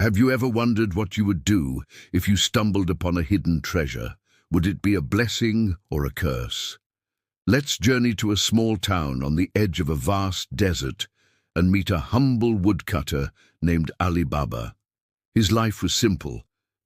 Have you ever wondered what you would do if you stumbled upon a hidden treasure? Would it be a blessing or a curse? Let's journey to a small town on the edge of a vast desert and meet a humble woodcutter named Ali Baba. His life was simple,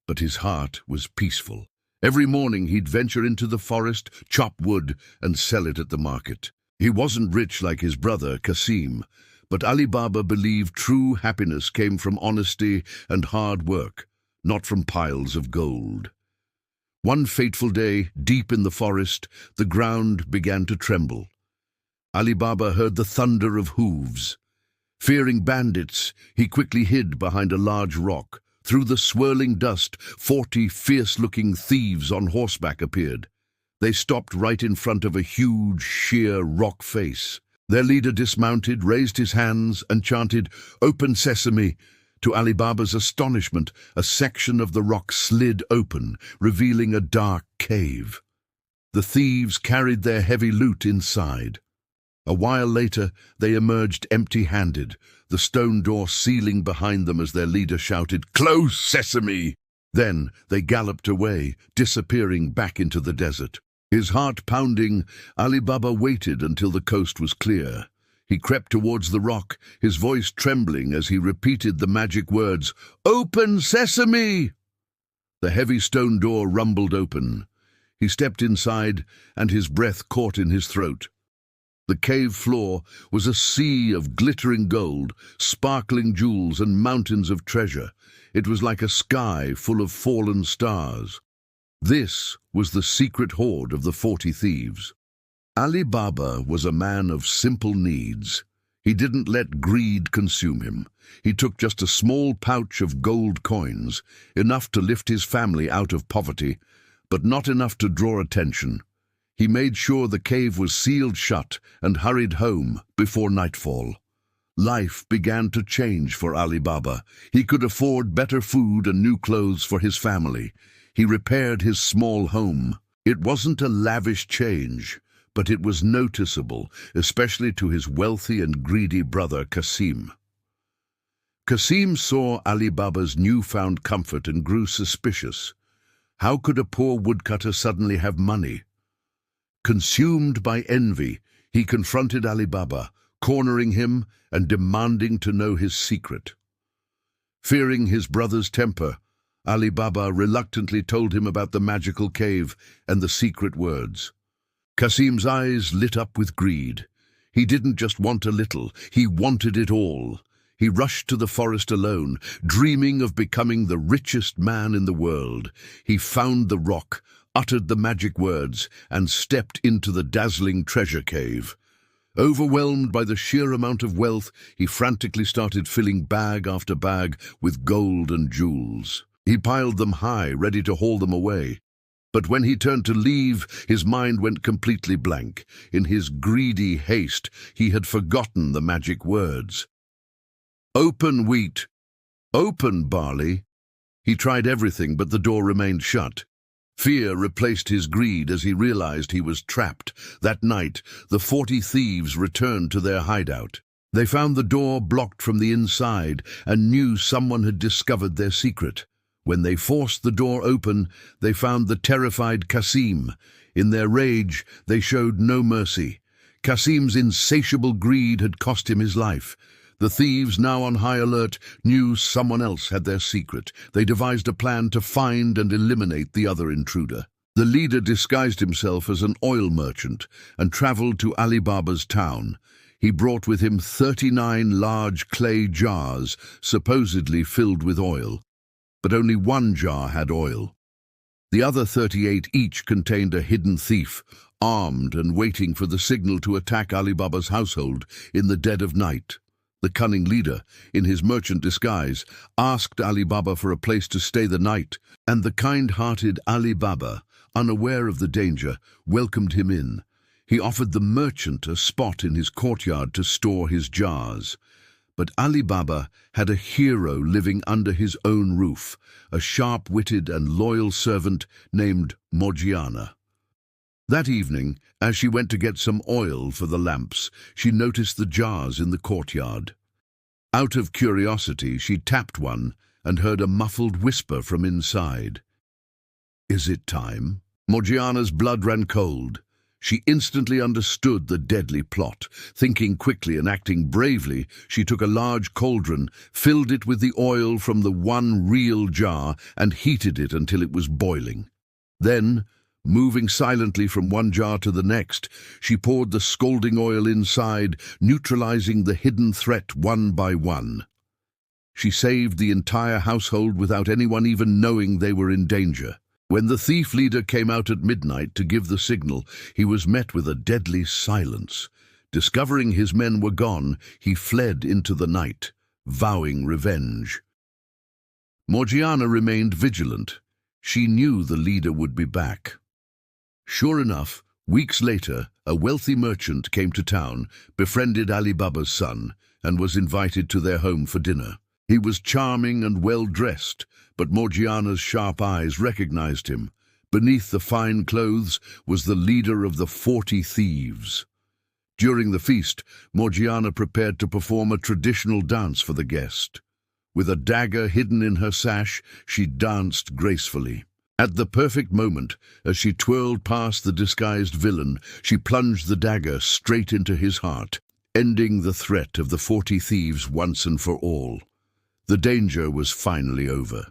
but his heart was peaceful. Every morning he'd venture into the forest, chop wood, and sell it at the market. He wasn't rich like his brother, Kasim, but Ali Baba believed true happiness came from honesty and hard work, not from piles of gold. One fateful day, deep in the forest, the ground began to tremble. Ali Baba heard the thunder of hooves. Fearing bandits, he quickly hid behind a large rock. Through the swirling dust, 40 fierce-looking thieves on horseback appeared. They stopped right in front of a huge, sheer rock face. Their leader dismounted, raised his hands, and chanted, "Open, Sesame!" To Ali Baba's astonishment, a section of the rock slid open, revealing a dark cave. The thieves carried their heavy loot inside. A while later, they emerged empty-handed, the stone door sealing behind them as their leader shouted, "Close, Sesame!" Then they galloped away, disappearing back into the desert. His heart pounding, Ali Baba waited until the coast was clear. He crept towards the rock, his voice trembling as he repeated the magic words, "Open, Sesame!" The heavy stone door rumbled open. He stepped inside, and his breath caught in his throat. The cave floor was a sea of glittering gold, sparkling jewels, and mountains of treasure. It was like a sky full of fallen stars. This was the secret hoard of the 40 Thieves. Ali Baba was a man of simple needs. He didn't let greed consume him. He took just a small pouch of gold coins, enough to lift his family out of poverty, but not enough to draw attention. He made sure the cave was sealed shut and hurried home before nightfall. Life began to change for Ali Baba. He could afford better food and new clothes for his family. He repaired his small home. It wasn't a lavish change, but it was noticeable, especially to his wealthy and greedy brother Kasim. Kasim saw Ali Baba's newfound comfort and grew suspicious. How could a poor woodcutter suddenly have money? Consumed by envy, he confronted Ali Baba, cornering him and demanding to know his secret. Fearing his brother's temper, Ali Baba reluctantly told him about the magical cave and the secret words. Kasim's eyes lit up with greed. He didn't just want a little, he wanted it all. He rushed to the forest alone, dreaming of becoming the richest man in the world. He found the rock, uttered the magic words, and stepped into the dazzling treasure cave. Overwhelmed by the sheer amount of wealth, he frantically started filling bag after bag with gold and jewels. He piled them high, ready to haul them away. But when he turned to leave, his mind went completely blank. In his greedy haste, he had forgotten the magic words. "Open, wheat! Open, barley!" He tried everything, but the door remained shut. Fear replaced his greed as he realized he was trapped. That night, the 40 Thieves returned to their hideout. They found the door blocked from the inside and knew someone had discovered their secret. When they forced the door open, they found the terrified Kasim. In their rage, they showed no mercy. Kasim's insatiable greed had cost him his life. The thieves, now on high alert, knew someone else had their secret. They devised a plan to find and eliminate the other intruder. The leader disguised himself as an oil merchant and traveled to Ali Baba's town. He brought with him 39 large clay jars, supposedly filled with oil. But only one jar had oil. The other 38 each contained a hidden thief, armed and waiting for the signal to attack Ali Baba's household in the dead of night. The cunning leader, in his merchant disguise, asked Ali Baba for a place to stay the night, and the kind-hearted Ali Baba, unaware of the danger, welcomed him in. He offered the merchant a spot in his courtyard to store his jars. But Ali Baba had a hero living under his own roof, a sharp-witted and loyal servant named Morgiana. That evening, as she went to get some oil for the lamps, she noticed the jars in the courtyard. Out of curiosity, she tapped one, and heard a muffled whisper from inside. "Is it time?" Morgiana's blood ran cold. She instantly understood the deadly plot. Thinking quickly and acting bravely, she took a large cauldron, filled it with the oil from the one real jar, and heated it until it was boiling. Then, moving silently from one jar to the next, she poured the scalding oil inside, neutralizing the hidden threat one by one. She saved the entire household without anyone even knowing they were in danger. When the thief leader came out at midnight to give the signal, he was met with a deadly silence. Discovering his men were gone, he fled into the night, vowing revenge. Morgiana remained vigilant. She knew the leader would be back. Sure enough, weeks later, a wealthy merchant came to town, befriended Ali Baba's son, and was invited to their home for dinner. He was charming and well-dressed, but Morgiana's sharp eyes recognized him. Beneath the fine clothes was the leader of the 40 Thieves. During the feast, Morgiana prepared to perform a traditional dance for the guest. With a dagger hidden in her sash, she danced gracefully. At the perfect moment, as she twirled past the disguised villain, she plunged the dagger straight into his heart, ending the threat of the 40 Thieves once and for all. The danger was finally over.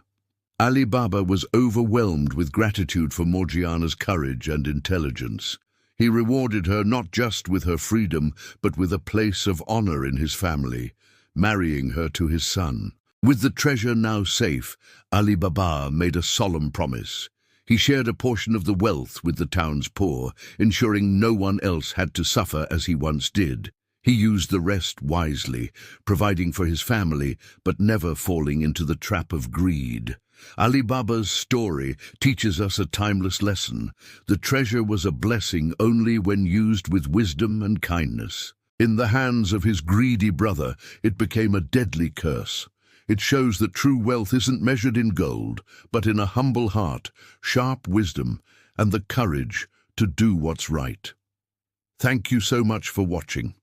Ali Baba was overwhelmed with gratitude for Morgiana's courage and intelligence. He rewarded her not just with her freedom, but with a place of honor in his family, marrying her to his son. With the treasure now safe, Ali Baba made a solemn promise. He shared a portion of the wealth with the town's poor, ensuring no one else had to suffer as he once did. He used the rest wisely, providing for his family, but never falling into the trap of greed. Ali Baba's story teaches us a timeless lesson. The treasure was a blessing only when used with wisdom and kindness. In the hands of his greedy brother, it became a deadly curse. It shows that true wealth isn't measured in gold, but in a humble heart, sharp wisdom, and the courage to do what's right. Thank you so much for watching.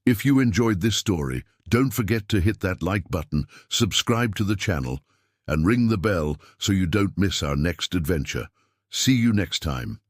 If you enjoyed this story, don't forget to hit that like button, subscribe to the channel, and ring the bell so you don't miss our next adventure. See you next time.